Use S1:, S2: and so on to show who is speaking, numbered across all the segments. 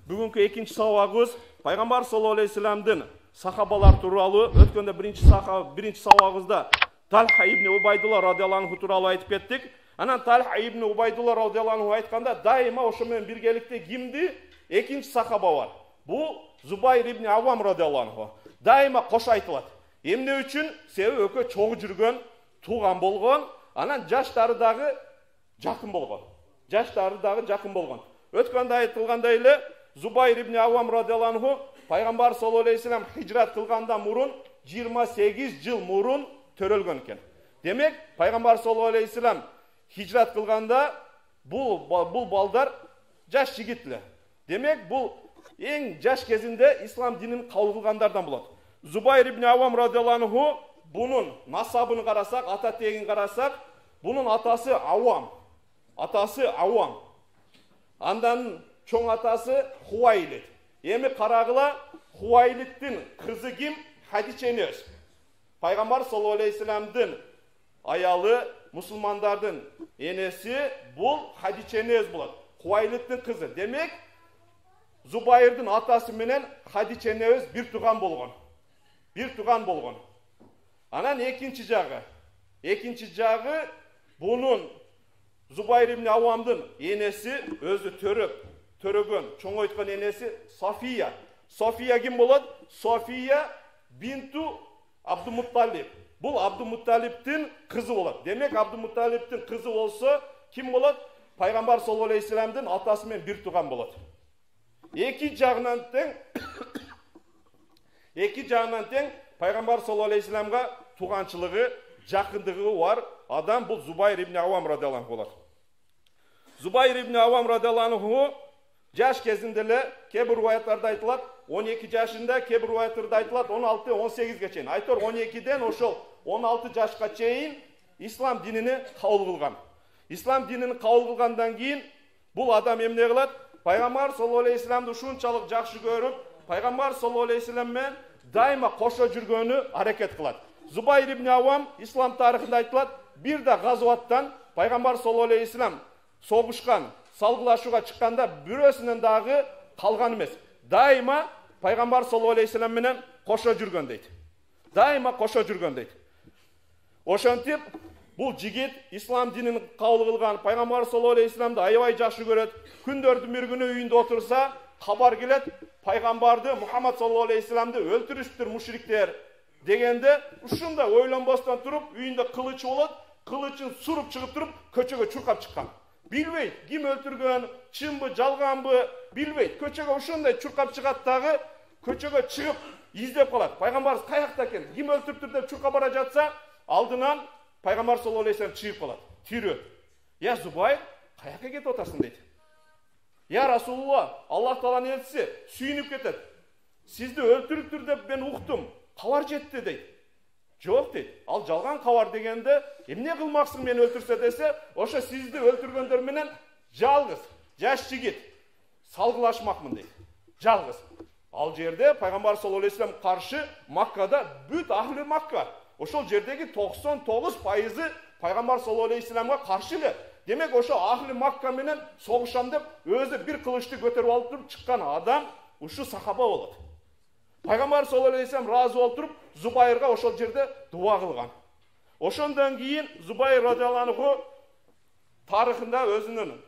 S1: Бүгінгі екінші сабағымыз Пайғамбар саллаллаху алейхи вассаламдың сахабалар туралы. Өткенде бірінші сабағымызда Талха ибн Убайдулла радиаллаху анху туралы айтып кеттік. Анан Талха ибн Убайдулла радиаллаху анху айтқанда дайыма ошомен биргеликте кимди? Экинчи сахаба бар. Бул Зубайр ибн Авам радиаллаху анху. Дайыма кош айтылат. Эмне үчүн? Себеби экөө чогуу жүргөн, тууган болгон, анан жаштары дагы жакын болгон. Өткөндө айтылгандай эле Зубайр ибн Авам радиаллаху анху Пайгамбар саллаллаху алейхи вассалам хижрат кылгандан мурун 28 жыл мурун төрөлгөн экен. Демек, Пайгамбар саллаллаху алейхи вассалам хижрат кылганда бул балдар жаш жигит эле. Демек, бул эң жаш кезинде ислам динин кабыл кылгандардан болот. Зубайр ибн Авам радиаллаху анху бунун насабын карасак, ата тегин карасак, бунун атасы Авам. Андан чоң атасы Хуайлид. Эми карагыла, Хуайлидтин кызы ким? Хадича энебиз. Пайгамбар саллаллаху алейхи вассаламдын аялы, мусулмандардын энеси бул Хадича энебиз болот. Хуайлидтин кызы. Демек, Зубайрдын атасы менен Хадича энебиз бир тууган болгон. Анан экинчи жагы бунун Зубайр ибн Авамдын энеси өзү төрөгөн, чоңойткон энеси София. София ким болот? София бинту Абдумутталиб. Бул Абдумутталибтин кызы болот. Демек, Абдумутталибтин кызы болсо ким болот? Пайгамбар саллаллаху алейхи вассаламдын атасы менен бир тууган болот. Эки жагынан тең Пайгамбар саллаллаху алейхи вассаламга тууганчылыгы, жакындыгы бар адам бул Зубайр ибн Авам радиаллаху анху болот. Зубайр ибн Авам радиаллаху анху жаш кезинде эле кээ бир рivаяттарда айтылат 12 жашында, кээ бир рivаяттарда айтылат 16-18ге чейин. Айтор 12ден ошол 16 жашка чейин ислам динини кабыл кылган. Ислам динини кабыл кылгандан кийин бул адам эмне кылат? Пайгамбар саллаллаху алейхи вассаламды ушунчалык жакшы көрүп, Пайгамбар саллаллаху алейхи вассалам менен дайыма кошо жүргөнү аракет кылат. Зубайр ибн Авам ислам тарыхында айтылат, бир да газваттан Пайгамбар саллаллаху алейхи вассалам согушкан, салгылашууга чыкканда бирөөсүнөн дагы калган эмес. Дайыма Пайгамбар саллаллаху алейхи вассалам менен кошо жүргөн дейт. Ошентип бул жигит ислам динин кабыл кылган, Пайгамбар саллаллаху алейхи вассаламды аябай жакшы көрөт. Күндөрдүн бир күнү үйүндө отурса, кабар келет, Пайгамбарды Мухаммад саллаллаху алейхи вассаламды өлтүрүштүр мушриктер дегенде, ушунда ойлонбостон туруп, үйүндө кылычы болот, кылычын суруп чыгып туруп, көчөгө чуркап чыккан. Билбейт, ким өлтүргөн, чынбы, жалганбы, билбейт. Көчөгө ушундай чуркап чыгат дагы, көчөгө чыгып издеп калат. Пайгамбар каякта экен? Ким өлтүрүптүр деп чуркап бара жатса, алдынан Пайгамбар саллаллаху алейхи вассалам чыгып калат. Тирөө. Я Зубайр, каяка кетип атасың дейт. Я Расулулла, Аллах Тааланын элчиси сүйүнүп кетет. Сизди өлтүрүптүр деп мен уктум. Кабар жетти дейт. Жок дейт. Ал жалган кабар дегенде, эмне кылмаксың мени өлтүрсө десе, ошо сизди өлтүргөндөр менен жалгыз, жаш жигит салгылашмакмын дейт. Жалгыз. Ал жерде Пайгамбар саллаллаху алейхи вассалам каршы Маккада бүт ахли Макка. Ошол жердеги 99% Пайгамбар саллаллаху алейхи вассаламга каршы эле. Демек, ошо ахли Макка менен согушам деп өзү бир кылычты көтөрүп алып туруп чыккан адам ушу сахаба болот. Пайгамбар саллаллаху алейхи вассалам разы болуп туруп, Зубайрга ошол жерде дуа кылган. Ошондон кийин Зубайр радиаллаху анху тарыхында өзүнүн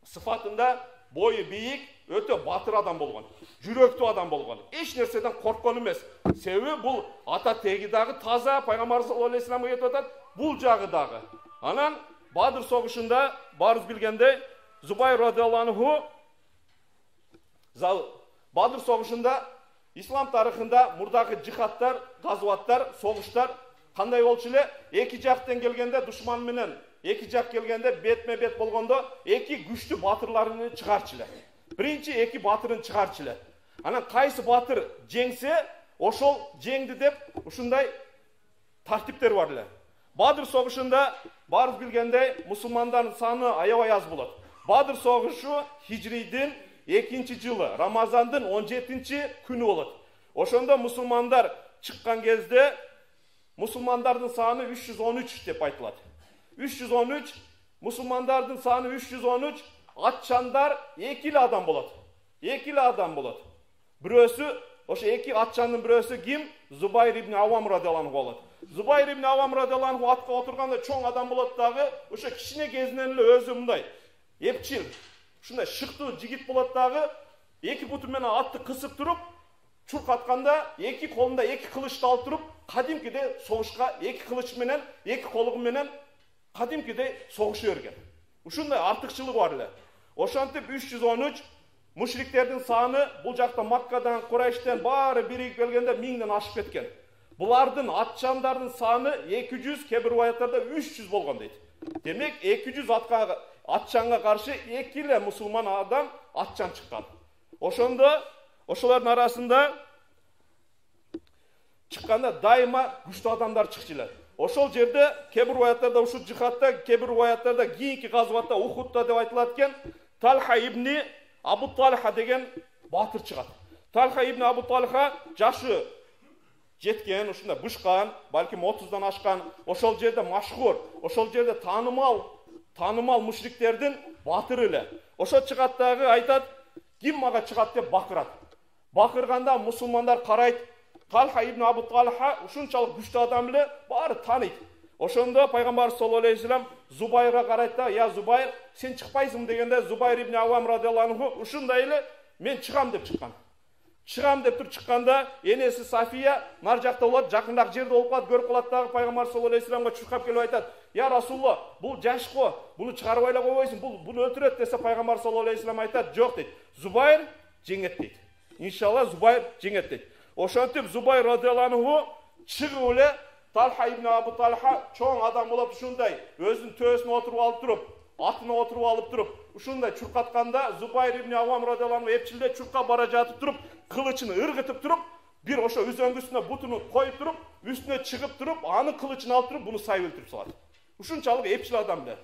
S1: сыфатында бою бийик, өтө батыр адам болгон, жүрөктүү адам болгон. Эч нерседен корккон эмес. Себеби бул ата теги дагы таза, Пайгамбар саллаллаху алейхи вассаламга кетип атат, бул жагы дагы. Анан Бадыр согушунда барыбыз билгендей, Зубайр радиаллаху анху Бадыр согушунда ислам тарыхында мурдагы жихадтар, газваттар, согуштар кандай болчу эле? Эки жактан келгенде душман менен, эки жак келгенде бетме-бет болгондо эки күчтүү батырларын чыгарчу эле. Биринчи эки батырын чыгарчу эле. Анан кайсы батыр жеңсе, ошол жеңди деп ушундай тартиптер бар эле. Бадыр согушунда барыбыз билгендей мусулмандардын саны аябай аз болот. Бадыр согушу хижрийдин 2-жылы, Рамазандын 17-күнү болот. Ошондо мусулмандар чыккан кезде мусулмандардын саны 313 деп айтылат. 313, мусулмандардын саны 313, атчандар 2 адам болот. эки эле адам болот. Бирөөсү, ошо эки атчандын бирөөсү ким? Зубайр ибн Авам радиаллаху болот. Зубайр ибн Авам радиаллаху атка отурганда чоң адам болот дагы, ошо кичине кезинен эле өзү мындай эпчил, ушундай шыктуу жигит болот дагы, эки буту менен атты кысып туруп, чуркатканда эки колунда эки кылычты алып туруп, кадимкидей согушка эки кылыч менен, эки колу менен кадимкидей согуша берген. Ушундай артыкчылыгы бар эле. Ошентип 313 мушриктердин саны бул жакта Маккадан, Курайштен баары биригип келгенде 1000ден ашып кеткен. Булардын атчандардын саны 200, кээ бир риваяттарда 300 болгон дейт. Демек 200 атчанга каршы 2 эле мусулман адам атчан чыккан. Ошондо ошолордун арасында чыкканда дайыма күчтүү адамдар чыкчу эле. Ошол жерде кээ бир риваяттарда ушул жихатта, кээ бир риваяттарда кийинки газватта Ухудта деп айтылат экен, Талха ибни Абу Талха деген батыр чыгат. Талха ибн Абу Талха жашы жеткен, ушундай бышкан, балким 30дан ашкан, ошол жерде машхур, ошол жерде таанымал мушриктердин батыры эле. Ошо чыгат дагы айтат, ким мага чыгат деп бакырат. Бакырганда мусулмандар карайт, Талха ибн Абу Талха ушунчалык күчтүү адам эле, баары тааныйт. Ошондо пайгамбар саллаллаху алейхи вассалам Зубайрга карайт да, "Я Зубайр, сен чыкпайсың" дегенде Зубайр ибн Авам радиаллаху анху ушундай эле мен чыгам деп чыккан. Чыгам деп туруп чыкканда энеси Сафия нар жакта болот, жакыныраак жерде болуп калат, көрүп калат дагы пайгамбар саллаллаху алейхи вассаламга чуркап келип айтат, "Я Расулулла, бул жашко, буну чыгарып айла койбойсуң, буну өлтүрөт" десе пайгамбар саллаллаху алейхи вассалам айтат, "Жок" дейт. Зубайр жеңет дейт. Иншалла Зубайр жеңет дейт. Ошентип Зубайр радиаллаху анху чыгып эле Талха ибн Абу Талха чоң адам болот, ушундай өзүнүн төбөсүнө отуруп алып туруп, атына отуруп алып туруп, ушундай чуркатканда Зубайр ибн Авам радиаллаху анху эпчилде чуркап бара жатып туруп, кылычын ыргытып туруп, бир ошо үзөңгүсүнө бутуну коюп туруп, үстүнө чыгып туруп, аны кылычын алып туруп, буну сайып өлтүрүп салат. Ушунчалык эпчил адам эле.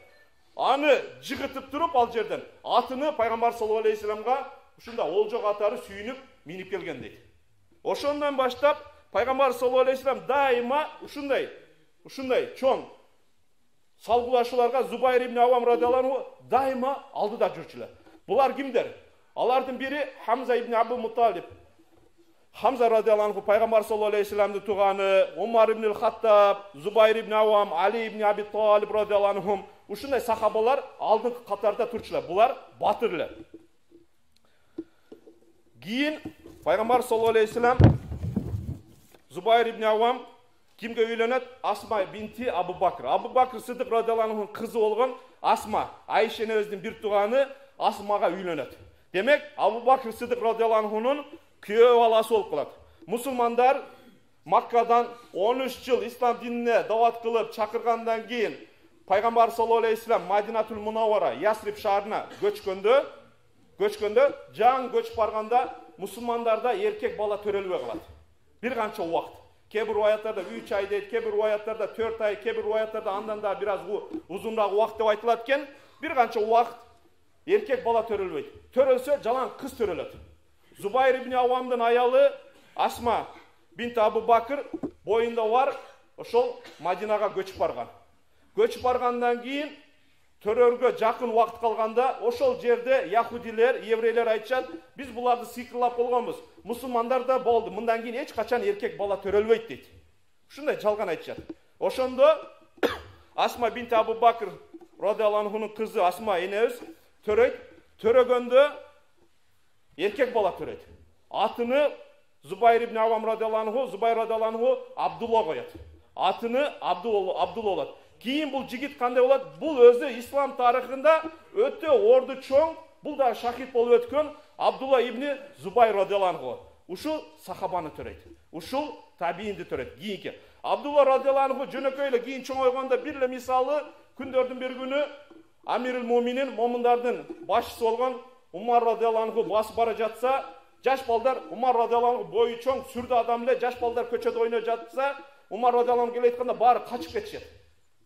S1: Аны жыгытып туруп ал жерден атыны пайгамбар саллаллаху алейхи вассаламга ушундай олжо катары сүйүнүп минип келген дейт. Ошондон баштап пайгамбар саллаллаху алейхи вассалам дайыма ушундай чоң салгылашууларга Зубайр ибн Авам радиаллаху анху дайыма алдыда жүрчүлөр. Булар кимдер? Алардын бири Хамза ибн Абу Муталиб. Хамза радиаллаху анху пайгамбар саллаллаху алейхи вассаламдын тууганы, Умар ибн Хаттаб, Зубайр ибн Авам, Али ибн Аби Талиб радиаллаху анху ушундай сахабалар алдыңкы катарда турчулар. Булар батыр эле. Кийин пайгамбар саллаллаху алейхи вассалам Зубайр ибн Авам кимге үйлөнөт? Асма бинти Абу Бакр. Абу Бакр Сыдык радиаллаху анхунун кызы болгон Асма, Айша энебиздин бир тууганы Асмага үйлөнөт. Демек, Абу Бакр Сыдык радиаллаху анхунун күйөө баласы болуп калат. Мусулмандар Маккадан 13 жыл ислам динине дават кылып чакыргандан кийин пайгамбар саллаллаху алейхи вассалам Мадинатул Мунаввара, Ясриб шаарына көчкөндө жаңы көчүп барганда мусулмандарда эркек бала төрөлбөй калат. Bir kança vakt. Kee bir rivayatlerde 3 ay deydi, kee bir rivayatlerde 4 ay, kee bir rivayatlerde andan da biraz uzunrağı vakt dep aytılatken bir kança vakt erkek bala törölbeydi. Törölse jalan kız törölöt. Zubayr ibn Avam'dın ayalı Asma bint Abu Bakr boyunda var, ошол Madinaga göçüp bargan. Göçüp bargandan keyin törörgө жақын вакыт калганда ошол жерде яхудилер, еврейлер айтышат, биз буларды сыйкырлап болгонбуз. Мусулмандар да болду. Мындан кийин эч качан эркек бала төрөлбөйт дейт. Ушундай жалган айтышат. Ошондо Асма бинт Абу Бакр радиаллаху анхунун кызы Асма энебиз төрөйт. Төрөгөндө эркек бала төрөйт. Атыны Зубайр ибн Авам радиаллаху анху, Зубайр радиаллаху анху Абдулла коёт. Атыны Абдулла болот. Кийин бул жигит кандай болот? Бул өзү ислам тарыхында өтө орду чоң, бул да шахид болуп өткөн Абдулла ибн Зубайр радиаллаху анху. Ушул сахабаны төрөйт. Ушул табиинди төрөйт. Кийинки Абдулла радиаллаху анху жөнөкөй эле кийин чоңойгондо бир эле мисалы күндөрдүн бир күнү Амирул Муминин, момундардын башчысы болгон Умар радиаллаху анху басып бара жатса, жаш балдар Умар радиаллаху анху бою чоң, сүрдүү адам эле жаш балдар көчөдө ойноп жатса, Умар радиаллаху анху келип айтканда баары качып кетишет.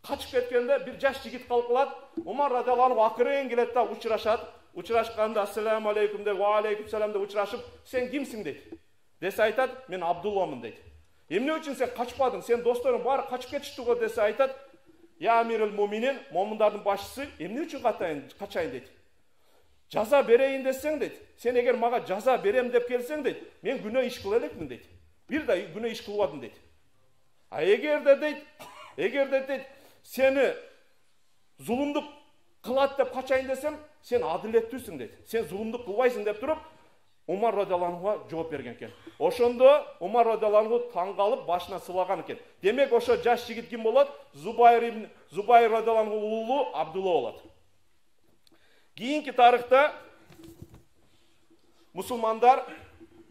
S1: Качып кеткенде бир жаш жигит калып калат. Умар радиаллаху анху акырын келет да учурашат. Учурашканда ассаламу алейкум деп, ва алейкум салам деп учурашып, сен кимсиң дейт. Десе айтат, мен Абдулламын дейт. Эмне үчүн сен качпадың? Сен досторуң баары качып кетишти го десе айтат, я Амирул Муминин, момундардын башчысы, эмне үчүн качайын дейт. жаза берейін десең дейді, сен егер маға жаза берем деп келсең дейді, мен күнә иш кыла элекмин дейді. Бир да күнә иш кылбадым дейді. А егер де дейді, сені зұлымдық қылат деп қачайын десем, сен адилеттүүсүң дейді. Сен зұлымдық кылбайсың деп тұрып, Умар радиаллаху жооп берген екен. Ошондо Умар радиаллаху таңғалып башына сылаган екен. Демек ошо жаш жигит ким болот? Зубайр радиаллаху уулу Абдулла болот. Кийинки тарыхта мусулмандар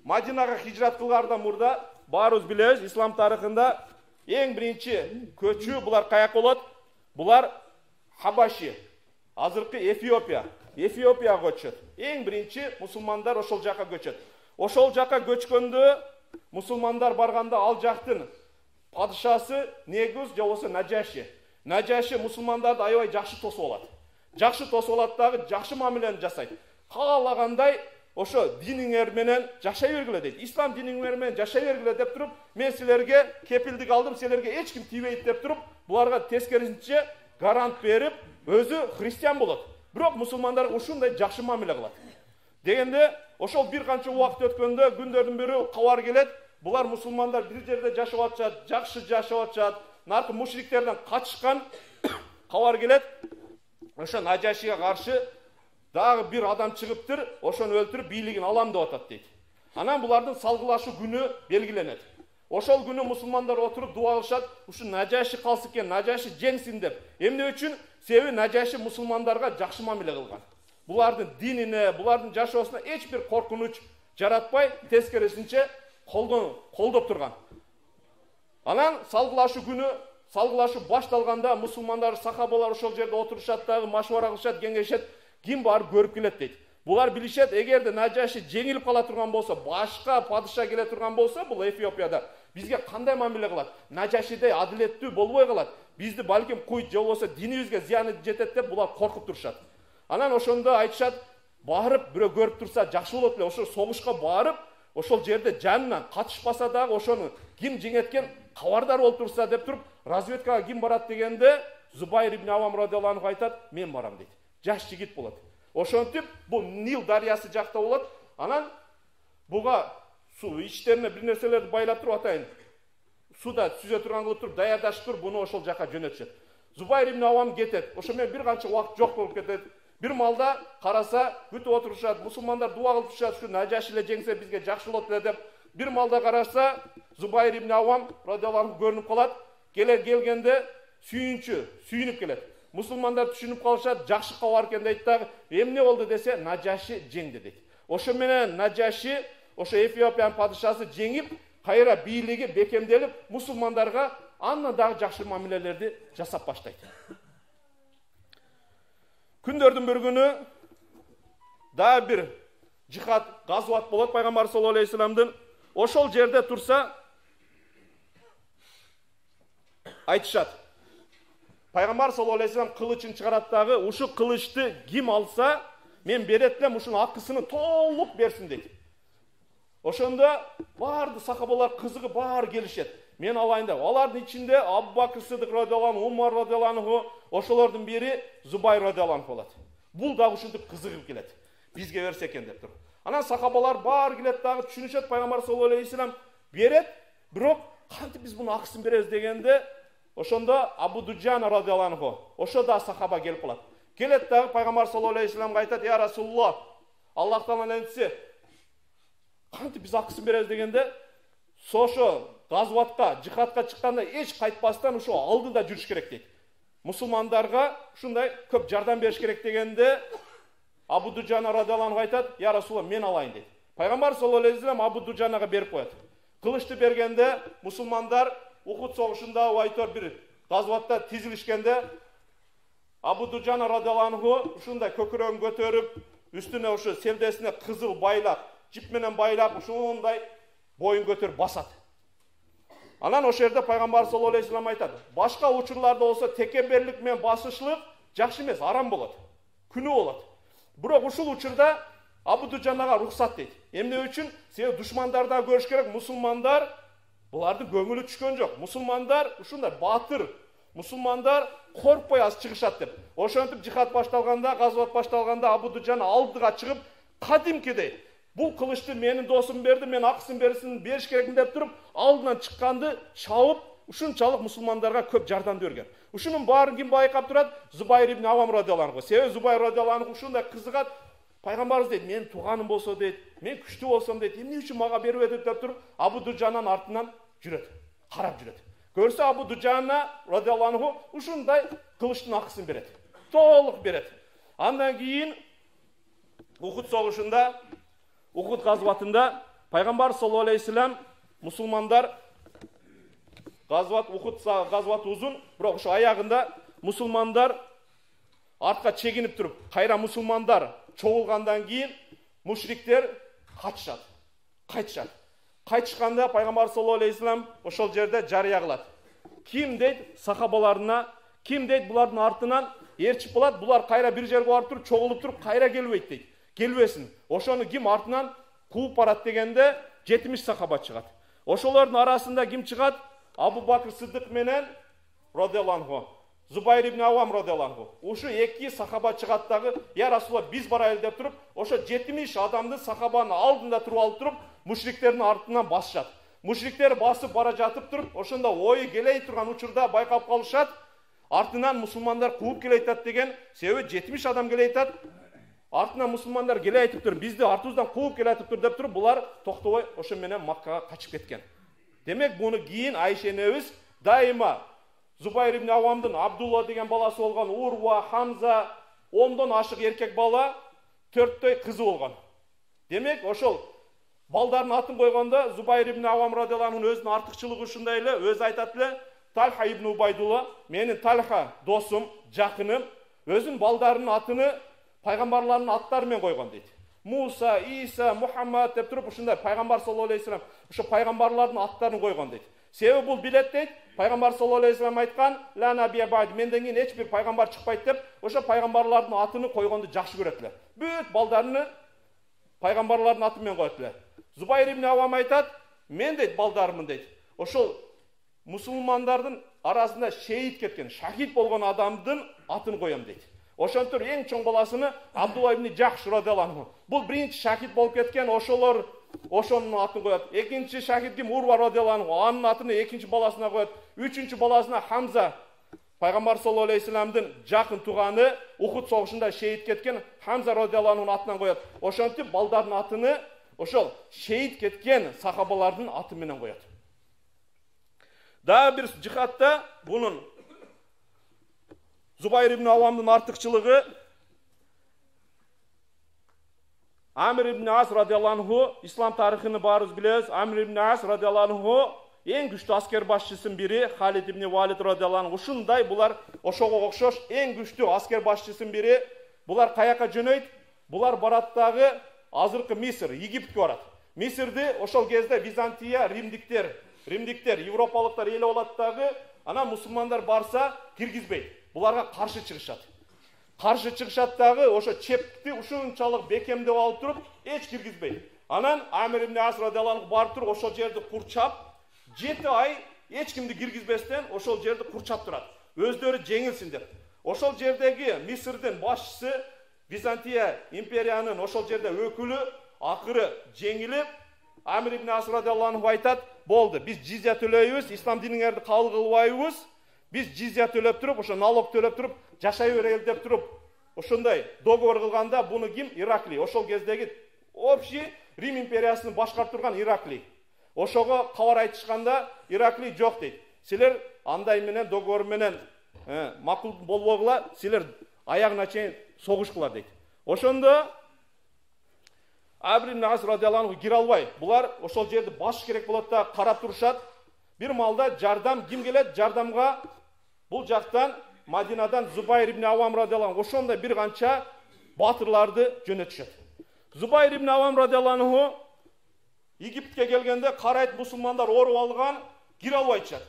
S1: Мадинага хижрат кылгардан мурда баарыбыз билебиз, ислам тарыхында эң биринчи көчүү булар каяк болот? Булар Хабаши, азыркы Эфиопияга көчөт. Эң биринчи мусулмандар ошол жака көчөт. Ошол жака көчкөндө мусулмандар барганда ал жактын падышасы Негүз же болбосо Нажаши мусулмандарды аябай жакшы тосуп алат. Жакшы тосуп алат дагы жакшы мамилени жасайт. Каалагандай ошо диниңер менен жашай бергиле дейт. Ислам диниңер менен жашай бергиле деп туруп, мен силерге кепилдик алдым, силерге эч ким тийбейт деп туруп, буларга тескерисинче гарант берип, өзү христиан болот. Бирок мусулмандар ушундай жакшы мамиле кылат. Дегенде, ошол бир канча убакыт өткөндө күндөрдүн бирөө кабар келет. Булар мусулмандар бир жерде жашап атышат, жакшы жашап атышат. Наркы мушриктерден качышкан кабар келет. Ошо Нажашига каршы дагы бир адам чыгыптыр, ошону өлтүрүп бийлигин алам деп атат дейт. Анан булардын салгылашы күнү белгиленет. Ошол күнү мусулмандар отуруп дуа кылышат, ушу Нажаши калсы экен, Нажаши жеңсин деп. Эмне үчүн? Себеби Нажаши мусулмандарга жакшы мамиле кылган. Булардын динине, булардын жашоосуна эч бир коркунуч жаратпай, тескерисинче колдоп турган. Анан салгылашы күнү, салгылашы башталганда мусулмандар, сахабалар ошол жерде отурушат дагы, машвара кылышат, кеңешет, ким барып көрүп келет дейт. Булар билишет, эгерде Нажаши жеңилип кала турган болсо, башка падыша келе турган болсо, бул Эфиопияда бизге кандай мамиле кылат? Нажашидей адилеттүү болбой калат. Бизди балким куйт же болбосо динибизге зыяны жетет деп булар коркуп турушат. Анан ошондо айтышат, барып бирөө көрүп турса жакшы болот эле, ошо согушка барып, ошол жерде жанынан катышпаса дагы ошону ким жеңеткен кабардар болуп турса деп туруп, разведкага ким барат дегенде, Зубайр ибн Авам радиаллаху анху айтат, мен барам дейт. Жаш жигит болот. Ошентип бул Нил дарыясы жакта болот. Анан буга суу ичтерине бир нерселерди байлап туруп атайын. Суда сүзө турган кылып туруп, даярдашып туруп, буну ошол жака жөнөтүшөт. Зубайр ибн Авам кетет. Ошо менен бир канча убакыт жок болуп кетет. Бир малда караса, күтүп отурушат, мусулмандар дуа кылып турушат, ушу Нажаши эле жеңсе бизге жакшы болот эле деп. Бир малда караса, Зубайр ибн Авам радиаллаху анху көрүнүп калат. Келгенде сүйүнүп келет. Мусулмандар түшүнүп калышат, жакшы кабар экен дейт дагы, эмне болду десе, Нажаши жеңди дейт. Ошо менен Нажаши, ошо Эфиопиянын падышасы жеңип, кайра бийлиги бекемделип, мусулмандарга андан дагы жакшы мамилелерди жасап баштайт. Күндөрдүн бир күнү дагы бир жихад, газват болот пайгамбар саллаллаху алейхи вассаламдын. Ошол жерде турса айтышат. Пайгамбар саллаллаху алейхи вассалам кылычын чыгарат дагы, ушу кылычты ким алса, мен берет элем, ушунун акысын толук берсин дейт. Ошондо барды сахабалар кызыгып баары келишет. Мен алайын деп. Алардын ичинде Абу Бакр Сыдык радиаллаху анху, Умар радиаллаху анху, ошолордун бири Зубайр радиаллаху анху болот. Бул дагы ушинтип кызыгып келет. Бизге берсе экен деп туруп. Анан сахабалар баары келет дагы түшүнүшөт, пайгамбар саллаллаху алейхи вассалам берет, бирок кантип биз муну акысын беребиз дегенде, ошондо Абу Дуджана радиаллаху анху, ошо да сахаба келип калат. Келет дагы пайгамбар саллаллаху алейхи вассаламга айтат: "Я Расулуллах, Аллахтан элчиси, кантип биз акысын беребиз?" дегенде, ошо газватка, жихадка чыкканда эч кайтпастан ошо алдыда жүрүш керек дейт. Мусулмандарга ушундай көп жардам бериш керек дегенде, Абу Дуджана радиаллаху анху айтат: "Я Расулуллах, мен алайын" дейт. Пайгамбар саллаллаху алейхи вассалам Абу Дуджанага берип коет. Кылычты бергенде мусулмандар Ухуд согушунда айтор бир газватта тизилишкенде, Абу Дуджана радиаллаху анху ушундай көкүрөгүн көтөрүп, үстүнө ошо селдесине кызыл байлап, жип менен байлап, ушундай боюн көтөрүп басат. Анан ошол жерде пайгамбар саллаллаху алейхи вассалам айтат: "Башка учурларда болсо текеберлик менен басышлык жакшы эмес, арам болот, күнөө болот. Бирок ушул учурда Абу Дуджанага рухсат" дейт. Эмне үчүн? Себеби душмандардан көрүш керек, мусулмандар булардын көңүлү түшкөн жок. Мусулмандар ушундай батыр, Мусулмандар коркпой аз чыгышат деп. Ошентип жихад башталганда, газват башталганда Абу Дуджан алдыга чыгып, кадимкидей бул кылычты менин досум берди, мен акысын бериш керек деп туруп, алдынан чыкканды чабып, ушунчалык мусулмандарга көп жардам берген. Ушунун баарын ким байкап турат? Зубайр ибн Авам радиаллаху. Себеби Зубайр радиаллаху ушундай кызыгат. Пайгамбарыбыз дейт, мен туганым болсо дейт, мен күчтүү болсом дейт, эмне үчүн мага бербеди деп туруп, Абу Дуджанын артынан жүрөт, карап жүрөт. Көрсө Абу Дуджана радиаллаху ушундай кылычтын акысын берет. Толук берет. Андан кийин Ухуд согушунда, Ухуд газватында Пайгамбар саллаллаху алейхи вассалам мусулмандар Ухуд газваты узун, бирок ошо аягында мусулмандар артка чегинип туруп, кайра мусулмандар чогулгандан кийин мушриктер кайтышат. Кайтышканда Пайгамбар саллаллаху алейхи вассалам ошол жерде жарыя кылат. Ким дейт сахабаларына, ким дейт булардын артынан ээрчип болот, булар кайра бир жерге барып туруп, чогулуп туруп, кайра келбейт дейт. Келбесин. Ошону ким артынан кууп барат дегенде 70 сахаба чыгат. Ошолордун арасында ким чыгат? Абу Бакр Сиддик менен радиаллаху, Зубайр ибн Авам радиаллаху. Ушу эки сахаба чыгат дагы, я Расулалла биз барайлы деп туруп, ошо 70 адамды сахабанын алдында туруп алып туруп, мушриктердин артынан басышат. Мушриктер басып бара жатып туруп, ошондо ой келей турган учурда байкап калышат. Артынан мусулмандар кууп келейтат деген, себеби 70 адам келейтат. Артынан мусулмандар келе айтып тур, бизди артыбыздан кууп келатып тур деп туруп, булар токтобой ошо менен Маккага качып кеткен. Демек буну кийин Айша энебиз дайыма Зубайр ибн Авамдын Абдулла деген баласы болгон, Урва, Хамза, 10дон ашык эркек бала, 4төй кызы болгон. Демек ошол балдардын атын койгондо Зубайр ибн Авам радиаллаху өзүнүн артыкчылыгы ушундай эле, өзү айтат эле, Талха ибн Убайдулла, менин Талха досум, жакыным, өзүнүн балдарынын атыны пайгамбарлардын аттары менен койгон дейт. Муса, Иса, Мухаммад деп туруп, ушундай пайгамбар саллаллаху алейхи вассалам ошо пайгамбарлардын аттарын койгон дейт. Себеби бул билет дейт, пайгамбар саллаллаху алейхи вассалам айткан, ла набия ба'д, менден кийин эч бир пайгамбар чыкпайт деп, ошо пайгамбарлардын атыны койгонду жакшы көрөт эле. Бүт балдарыны пайгамбарлардын аты менен коет эле. Зубайр ибн Авам айтат, мен дейт балдарымын дейт. Ошол мусулмандардын арасында шейит кеткен, шахид болгон адамдын атын коем дейт. Ошонтур эң чоң баласыны Абдулла ибн Жахш радиаллаху. Бул биринчи шахид болуп кеткен, ошолор ошонун атын коет. Экинчи шахид ким? Урва радиаллаху. Анын атын экинчи баласына коет. Үчүнчү баласына Хамза. Пайгамбар саллаллаху алейхи вассаламдын жакын туганы, Ухуд согушунда шейит кеткен Хамза радиаллахунун атынан коет. Ошентип балдардын атыны ошол шейит кеткен сахабалардын аты менен коет. Дагы бир жихатта бунун Зубайр ибн Авамдын артыкчылыгы Амир ибн Ас радиаллаху, ислам тарыхыны баарыбыз билебиз. Амир ибн Ас радиаллаху эң күчтүү аскер башчысынын бири, Халид ибн Валид радиаллаху. Ушундай булар ошого окшош эң күчтүү аскер башчысынын бири. Булар каяка жөнөйт? Булар барат дагы азыркы Мисыр, Египтке барат. Мисирди ошол кезде Византия, римдиктер, европалыктар эле болот дагы, ана мусулмандар барса киргизбейт. Буларга каршы чыгышат дагы, ошо чепти ушунчалык бекемдеп алып туруп, эч киргизбейт. Анан Амир ибн Ас радиаллаху барып туруп, ошол жерди курчап, 7 ай эч кимди киргизбестен ошол жерди курчап турат. Өздөрү жеңилсин деп. Ошол жердеги Мисирдин башчысы, Византия империянын ошол жерде өкүлү акыры жеңилип, Амир ибн Ас радиаллаху айтат, болду, биз жизя төлөйбүз, ислам диниңерди кабыл кылбайбыз. Biz jizya төлөп туруп, ошо налог төлөп туруп, жашай берели деп туруп, ошондой договор кылганда буну ким? Ираклий. Ошол кездеги общий Рим империясыны башкарып турган Ираклий. Ошого кабар айтышканда Ираклий жок дейт. Силер андай менен договор менен макул болбогула, силер аягына чейин согушкула дейт. Ошондо Амир ибн Ас радиаллаху кире албай, булар ошол жерди басыш керек болот да карап турушат. Bir malda jardam kim келет? Жардамга бул жактан Мадинадан Зубайр ибн Авам радиаллаху ошондой бир канча батырларды жөнөтүшөт. Зубайр ибн Авам радиаллаху Египтке келгенде карайт мусулмандар оруп алган, кире албайчат.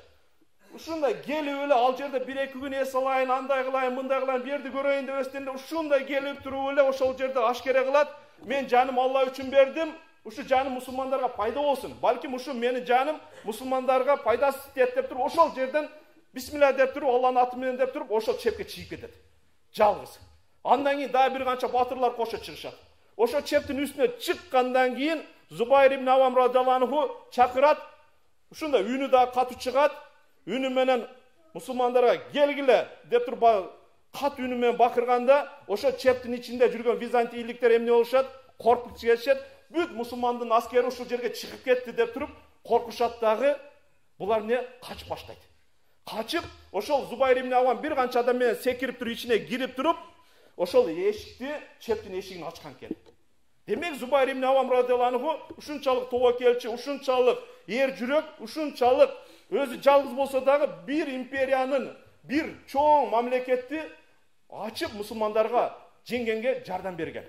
S1: Ушундай келип эле ал жерде 1-2 күн эс алайын, андай кылайын, мындай кылайын, берди көрөйүн деп эстенде ушундай келип туруп эле ошол жерде ашкере кылат. Мен жаным Алла үчүн бердим. Ушу жаным мусулмандарга пайда болсун. Балким ушу менин жаным мусулмандарга пайдасы тиет деп туруп ошол жерден бисмилля деп туруп, Алланын аты менен деп туруп, ошол чепке чыгып кетет. Жалгыз. Андан кийин дагы бир канча батырлар кошо чыгышат. Ошо чептин үстүнө чыккандан кийин Зубайр ибн Авам радиаллаху анху чакырат. Ушунда үнү да катуу чыгат. Үнү менен мусулмандарга келгиле деп туруп кат үнү менен бакырганда, ошо чептин ичинде жүргөн византийликтер эмне болушат? Коркуп кетишет. Бүт мусулмандын аскери ушул жерге чыгып кетти деп туруп коркушат дагы. Булар эмне? Качып баштайт. Качып, ошол Зубайр ибн Авам бир канча адам менен секирип туруп ичине кирип туруп, ошол эшикти, чептин эшигин ачкан экен. Демек Зубайр ибн Авам радиаллаху анху ушунчалык тобокелчи, ушунчалык эр жүрөк, ушунчалык өзү жалгыз болсо дагы бир империянын, бир чоң мамлекетти ачып мусулмандарга жеңгенге жардам берген.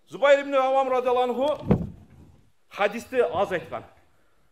S1: Зубайр ибн Авам радиаллаху анху хадисти аз айткан.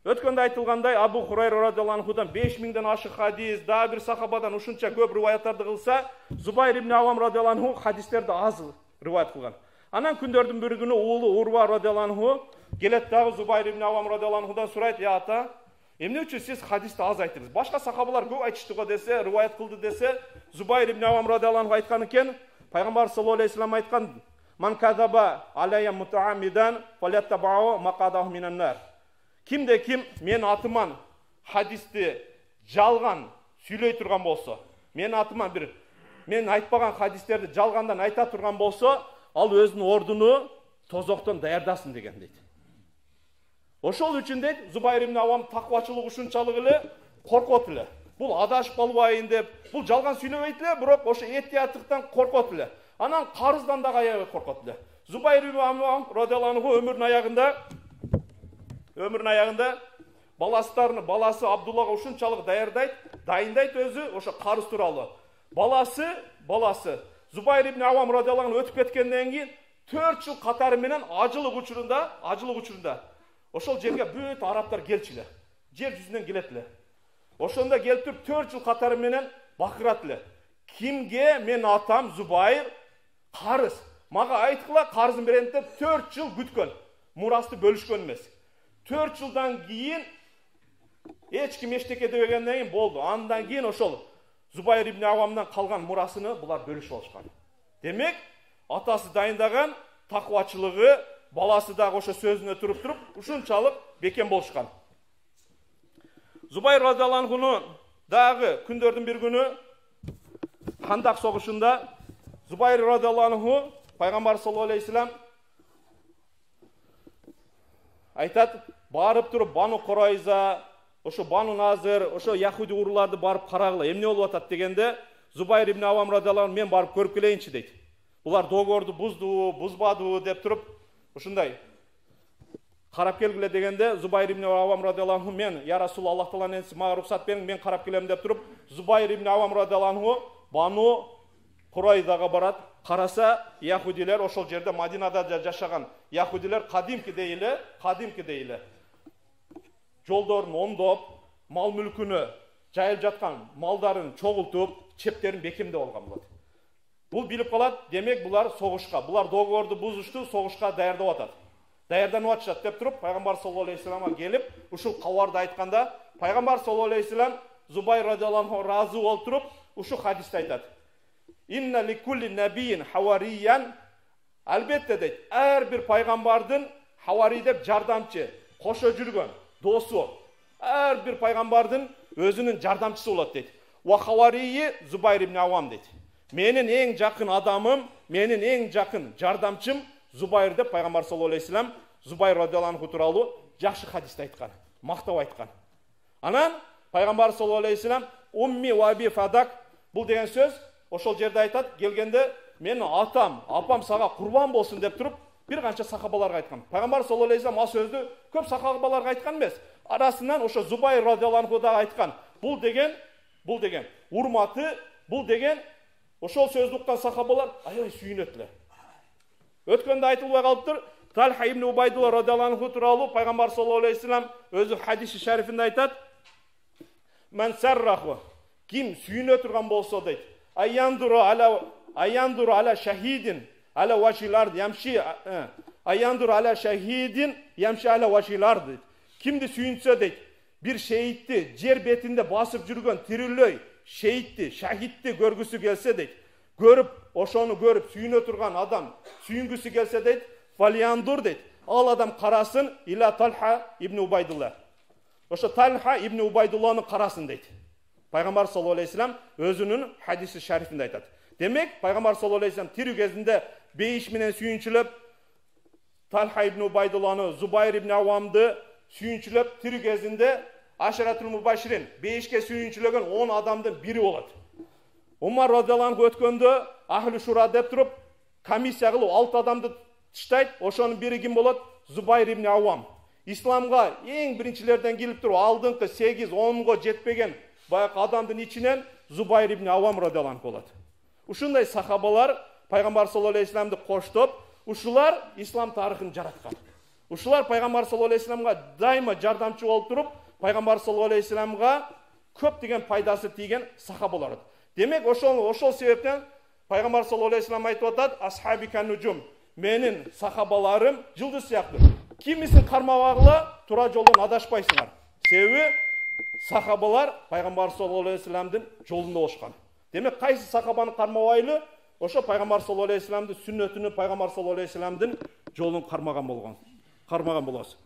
S1: Өткөндө айтылгандай, Абу Хурайра радиаллаху анхудан 5000ден ашык хадис, дагы бир сахабадан ушунча көп риваяттарды кылса, Зубайр ибн Авам радиаллаху анху хадистерди аз риваят кылган. Анан күндөрдүн бир күнү уулу Урва радиаллаху анху келет дагы Зубайр ибн Авам радиаллаху анхудан сурайт: "Я ата, эмне үчүн сиз хадисти аз айттыңыз? Башка сахабалар көп айтышты го" десе, риваят кылды десе, Зубайр ибн Авам радиаллаху анху айткан экен, пайгамбар саллаллаху алейхи вассалам айткан: "Ман казаба алайя мутаамидан фалятабау мақадаху минан нар." Кимде ким мен атыман хадисти жалган сүйлөй турган болсо, мен атыман бир мен айтпаган хадистерди жалгандан айта турган болсо, ал өзүнүн ордуну тозоктон даярдасын деген дейт. Ошол үчүн дейт, Зубайр ибн Авам таквачылык ушунчалык эле коркот эле. Бул адашып калбайын деп, бул жалган сүйлөбөйт эле, бирок ошо этияттыктан коркот эле. Анан карыздан дагы аябай коркот эле. Зубайр ибн Авам радиаллаху анху өмүрүнүн аягында баласы Абдуллага ушунчалык дайындайт өзү ошо карыз тууралуу. Баласы Зубайр ибн Авам радиаллаху анху өтүп кеткенден кийин 4 жыл катары менен ажылык учурунда ошол жерге бүт арабтар келчүле. Жер жүзүнөн келет эле. Ошондо келип туруп 4 жыл катары менен бакырат эле. Кимге мен атам Зубайр карыз? Мага айткыла, карызын берем деп 4 жыл күткөн. Мурасты бөлүшкөн эмес. 4 жылдан кийин эч ким эчтеке дебегенден кийин болду. Андан кийин ошол Зубайр ибн Авамдан калган мурасыны булар бөлүшүп алышкан. Демек, атасы дайындаган таквачылыгы, баласы дагы ошо сөзүнө туруп ушунчалык бекем болушкан. Зубайр радиаллаху анхунун дагы күндөрдүн бир күнү Хандак согушунда Зубайр радиаллаху анху пайгамбар саллаллаху алейхи вассалам айтат, барып туруп Бану Курайза, ошо Бану Назир, ошо яхуди урууларды барып карагыла, эмне болуп атат дегенде, Зубайр ибн Авам радиаллаху анху мен барып көрүп келейинчи дейт. Булар договорду буздубу, бузбадыбы деп туруп, ушундай карап келгиле дегенде, Зубайр ибн Авам радиаллаху анху мен, я Расул, Аллах Тааланын элчиси, мага уруксат бериң, мен карап келем деп туруп, Зубайр ибн Авам радиаллаху анху Бану Курайзага барат. Караса, яхудилер ошол жерде Мадинада жашаган яхудилер кадимки дейле. Жолдорун оңдоп, мал мүлкүнө жайылып жаткан малдарын чогултуп, чептерин бекемдеп алган болот. Бул билип калат, демек булар согушка, булар договорду бузушту, согушка даярдап атат. Даярданып атышат деп туруп, пайгамбар саллаллаху алейхи вассаламга келип, ушул кабарды айтканда, пайгамбар саллаллаху алейхи вассалам Зубайр радиаллаху анху разы болуп туруп, ушул хадисти айтат. Инна ли кулли набийин хавариян. Албетте дейт, ар бир пайгамбардын хавари деп жардамчы, кошо жүргөн досу, ар бир пайгамбардын өзүнүн жардамчысы болот дейт. Ва хаварии Зубайр ибн Авам дейт. Менин эң жакын адамым, менин эң жакын жардамчым Зубайр деп пайгамбар саллаллаху алейхи вассалам Зубайр радиаллаху анху тууралуу жакшы хадисти айткан, мактап айткан. Анан пайгамбар саллаллаху алейхи вассалам умми ва би фадак, бул деген сөз ошол жерде айтат, келгенде менин атам, апам сага курбан болсун деп туруп, бир канча сахабаларга айткан. Пайгамбар саллаллаху алейхи вассалам ал сөздү көп сахабаларга айткан эмес. Арасынан ошо Зубайр радиаллаху анху да айткан. Бул деген урматы, бул деген ошол сөздү уккан сахабалар аябай сүйүнөт эле. Өткөндө айтылбай калыптыр. Талха ибн Убайдулла радиаллаху анху тууралуу пайгамбар саллаллаху алейхи вассалам өзү хадиси шарифинде айтат: "Ман сарраху", ким сүйүнө турган болсо дейт, "Аяндуру аля шахидин аля вашилард ямши аяндуру аля шахидин ямши аля вашилард", дейт. Кимди сүйүнсө дейт, bir şehitти жер бетінде басып жүрген тірілей шейітті, шахидті көргісі келсе дейді, ошоны көріп сүйіне тұрған адам сүйінгісі келсе дейді, фалияндур дейді, ал адам қарасын иля Талха ибн Убайдулла. Ошо Талха ибн Убайдулланы қарасын дейді. Пайғамбар саллаллаху алейхи вассалам өзінің хадисі шәрифінде айтады. Демек, Пайғамбар саллаллаху алейхи вассалам тірі кезінде бейіш менен сүйіншіліп, Талха ибн Убайдулланы, Зубайр ибн Ауамды сүйіншіліп, тірі кезінде Ашаратул Мубаширин, бейішке сүйіншілеген 10 адамдың бірі болады. Умар радиаллаху өткенде Ахлі Шура деп тұрып, комиссия қылып 6 адамды тыштайды, ошоның бірі кім болады? Зубайр ибн Ауам. Исламға ең біріншілерден келіп тұрып, алдыңғы 8-10-ға жетпеген баяғы адамдың içінен Зубайр ибн Ауам радиаллаху болады. Ушундай сахабалар Пайғамбар саллаллаху алейхи вассаламды қоштап, ушулар ислам тарихын жаратқан. Ушулар Пайғамбар саллаллаху алейхи вассаламға дайыма жардамчы болып тұрып, Пайғамбар саллаллаху алейхи вассаламға көп деген пайдасы тиген сахабалар. Демек, ошол себептен Пайғамбар саллаллаху алейхи вассалам айтып атат, асхаби каннужум, менің сахабаларым жылдыз сияқты. Кимисин кармабагыла тура жолдон адашпайсыңар. Себеби сахабалар Пайғамбар саллаллаху алейхи вассаламдын жолунда болушкан. Демек, кайсы сахабаны кармабайлы, ошо Пайғамбар саллаллаху алейхи вассаламдын сүннөтүнү, Пайғамбар саллаллаху алейхи вассаламдын жолун кармаган болгон. Кармаган болосуз.